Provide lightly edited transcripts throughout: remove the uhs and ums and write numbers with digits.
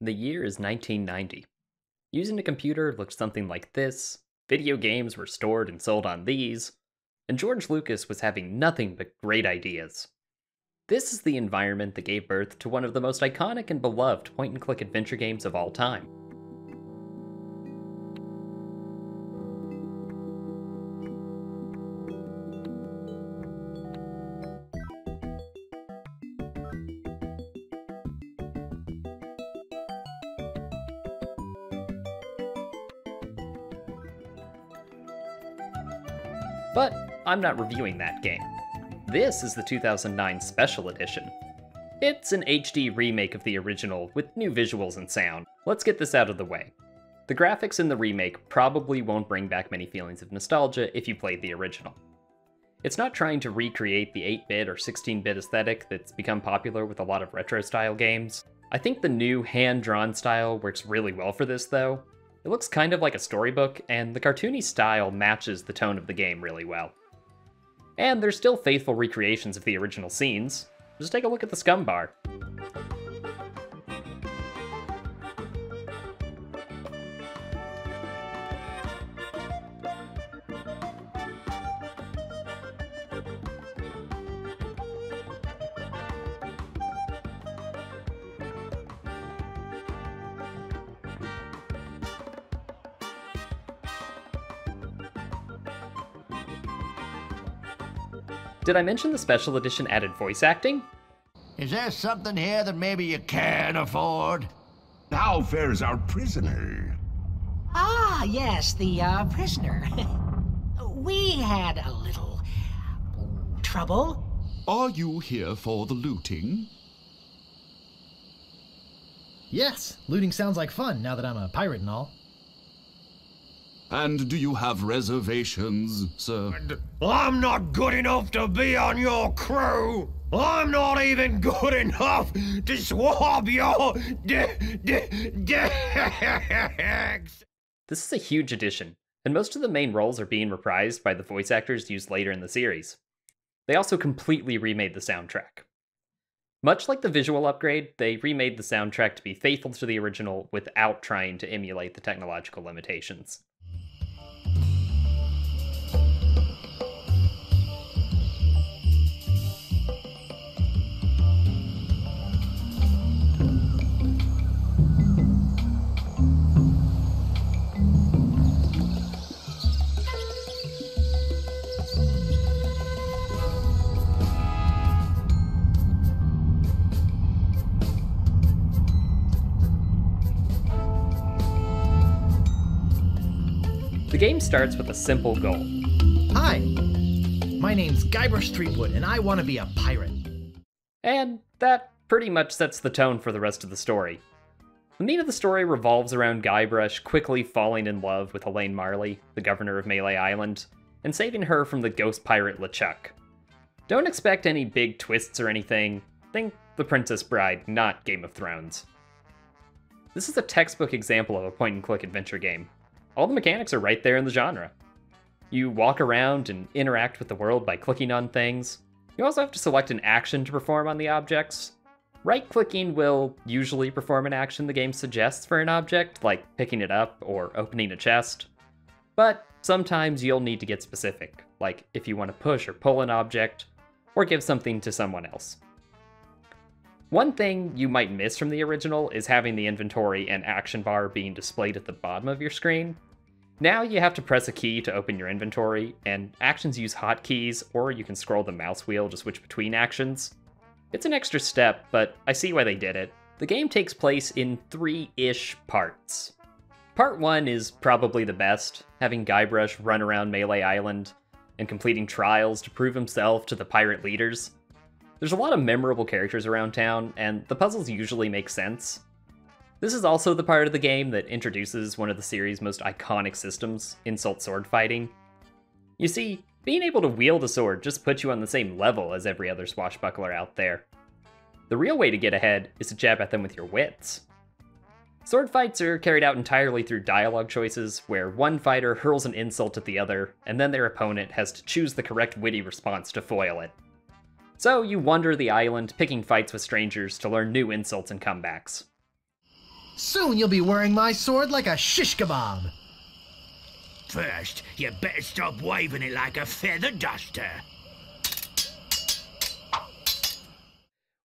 The year is 1990. Using a computer looked something like this, video games were stored and sold on these, and George Lucas was having nothing but great ideas. This is the environment that gave birth to one of the most iconic and beloved point-and-click adventure games of all time. But I'm not reviewing that game. This is the 2009 Special Edition. It's an HD remake of the original with new visuals and sound. Let's get this out of the way. The graphics in the remake probably won't bring back many feelings of nostalgia if you played the original. It's not trying to recreate the 8-bit or 16-bit aesthetic that's become popular with a lot of retro-style games. I think the new hand-drawn style works really well for this though. It looks kind of like a storybook, and the cartoony style matches the tone of the game really well. And there's still faithful recreations of the original scenes. Just take a look at the scum bar. Did I mention the Special Edition added voice acting? Is there something here that maybe you can afford? How fares our prisoner? Ah, yes, the prisoner. We had a little trouble. Are you here for the looting? Yes, looting sounds like fun now that I'm a pirate and all. And do you have reservations, sir? I'm not good enough to be on your crew. I'm not even good enough to swab your decks. This is a huge addition, and most of the main roles are being reprised by the voice actors used later in the series. They also completely remade the soundtrack. Much like the visual upgrade, they remade the soundtrack to be faithful to the original without trying to emulate the technological limitations. The game starts with a simple goal. Hi, my name's Guybrush Threepwood, and I want to be a pirate. And that pretty much sets the tone for the rest of the story. The meat of the story revolves around Guybrush quickly falling in love with Elaine Marley, the governor of Melee Island, and saving her from the ghost pirate LeChuck. Don't expect any big twists or anything. Think The Princess Bride, not Game of Thrones. This is a textbook example of a point-and-click adventure game. All the mechanics are right there in the genre. You walk around and interact with the world by clicking on things. You also have to select an action to perform on the objects. Right-clicking will usually perform an action the game suggests for an object, like picking it up or opening a chest. But sometimes you'll need to get specific, like if you want to push or pull an object, or give something to someone else. One thing you might miss from the original is having the inventory and action bar being displayed at the bottom of your screen. Now you have to press a key to open your inventory, and actions use hotkeys, or you can scroll the mouse wheel to switch between actions. It's an extra step, but I see why they did it. The game takes place in 3-ish parts. Part 1 is probably the best, having Guybrush run around Melee Island and completing trials to prove himself to the pirate leaders. There's a lot of memorable characters around town, and the puzzles usually make sense. This is also the part of the game that introduces one of the series' most iconic systems, insult sword fighting. You see, being able to wield a sword just puts you on the same level as every other swashbuckler out there. The real way to get ahead is to jab at them with your wits. Sword fights are carried out entirely through dialogue choices, where one fighter hurls an insult at the other, and then their opponent has to choose the correct witty response to foil it. So you wander the island, picking fights with strangers to learn new insults and comebacks. Soon you'll be wearing my sword like a shish kebab. First, you better stop waving it like a feather duster.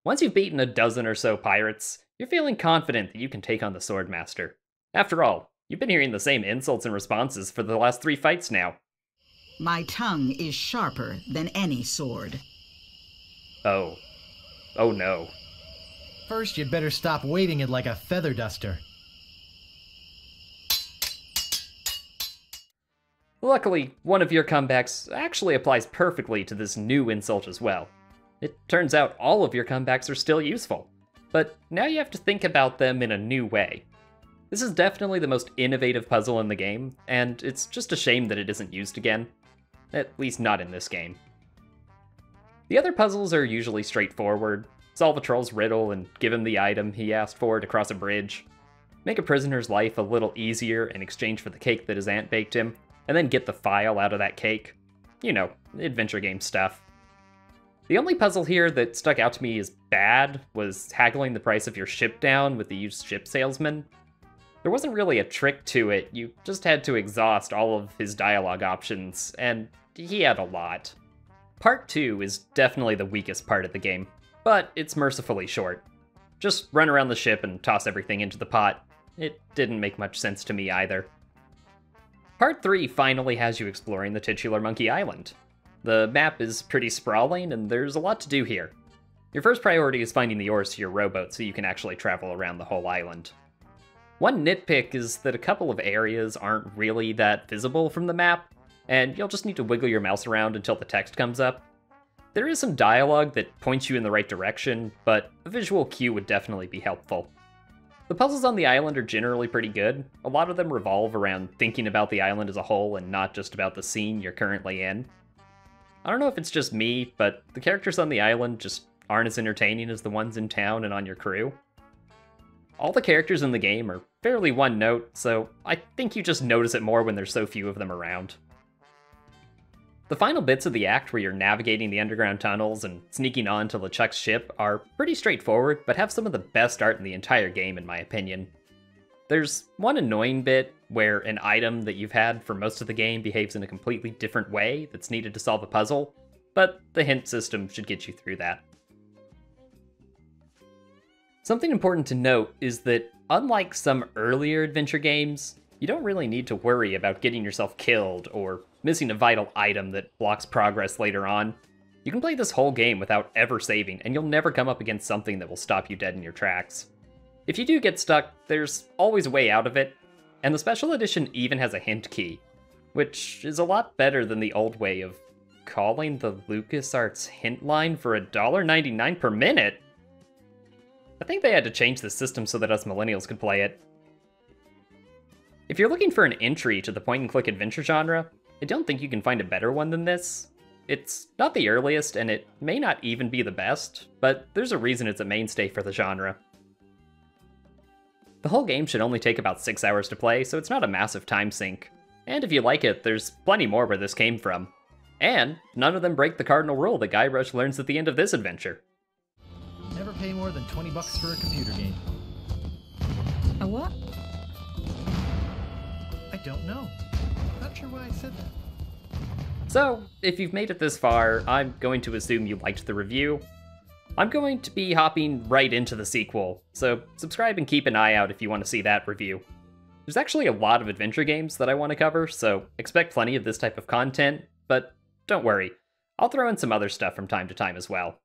Once you've beaten a dozen or so pirates, you're feeling confident that you can take on the Swordmaster. After all, you've been hearing the same insults and responses for the last 3 fights now. My tongue is sharper than any sword. Oh. Oh no. First, you'd better stop waving it like a feather duster. Luckily, one of your comebacks actually applies perfectly to this new insult as well. It turns out all of your comebacks are still useful, but now you have to think about them in a new way. This is definitely the most innovative puzzle in the game, and it's just a shame that it isn't used again. At least not in this game. The other puzzles are usually straightforward. Solve a troll's riddle and give him the item he asked for to cross a bridge. Make a prisoner's life a little easier in exchange for the cake that his aunt baked him, and then get the file out of that cake. You know, adventure game stuff. The only puzzle here that stuck out to me as bad was haggling the price of your ship down with the used ship salesman. There wasn't really a trick to it, you just had to exhaust all of his dialogue options, and he had a lot. Part 2 is definitely the weakest part of the game, but it's mercifully short. Just run around the ship and toss everything into the pot. It didn't make much sense to me either. Part 3 finally has you exploring the titular Monkey Island. The map is pretty sprawling, and there's a lot to do here. Your first priority is finding the ores to your rowboat so you can actually travel around the whole island. One nitpick is that a couple of areas aren't really that visible from the map, and you'll just need to wiggle your mouse around until the text comes up. There is some dialogue that points you in the right direction, but a visual cue would definitely be helpful. The puzzles on the island are generally pretty good. A lot of them revolve around thinking about the island as a whole and not just about the scene you're currently in. I don't know if it's just me, but the characters on the island just aren't as entertaining as the ones in town and on your crew. All the characters in the game are fairly one note, so I think you just notice it more when there's so few of them around. The final bits of the act where you're navigating the underground tunnels and sneaking on to LeChuck's ship are pretty straightforward, but have some of the best art in the entire game in my opinion. There's one annoying bit where an item that you've had for most of the game behaves in a completely different way that's needed to solve a puzzle, but the hint system should get you through that. Something important to note is that, unlike some earlier adventure games, you don't really need to worry about getting yourself killed or missing a vital item that blocks progress later on. You can play this whole game without ever saving, and you'll never come up against something that will stop you dead in your tracks. If you do get stuck, there's always a way out of it, and the special edition even has a hint key, which is a lot better than the old way of calling the LucasArts hint line for $1.99 per minute. I think they had to change the system so that us millennials could play it. If you're looking for an entry to the point-and-click adventure genre, I don't think you can find a better one than this. It's not the earliest, and it may not even be the best, but there's a reason it's a mainstay for the genre. The whole game should only take about 6 hours to play, so it's not a massive time sink. And if you like it, there's plenty more where this came from. And none of them break the cardinal rule that Guybrush learns at the end of this adventure. Never pay more than $20 for a computer game. A what? I don't know. Not sure why I said that. So, if you've made it this far, I'm going to assume you liked the review. I'm going to be hopping right into the sequel, so subscribe and keep an eye out if you want to see that review. There's actually a lot of adventure games that I want to cover, so expect plenty of this type of content, but don't worry, I'll throw in some other stuff from time to time as well.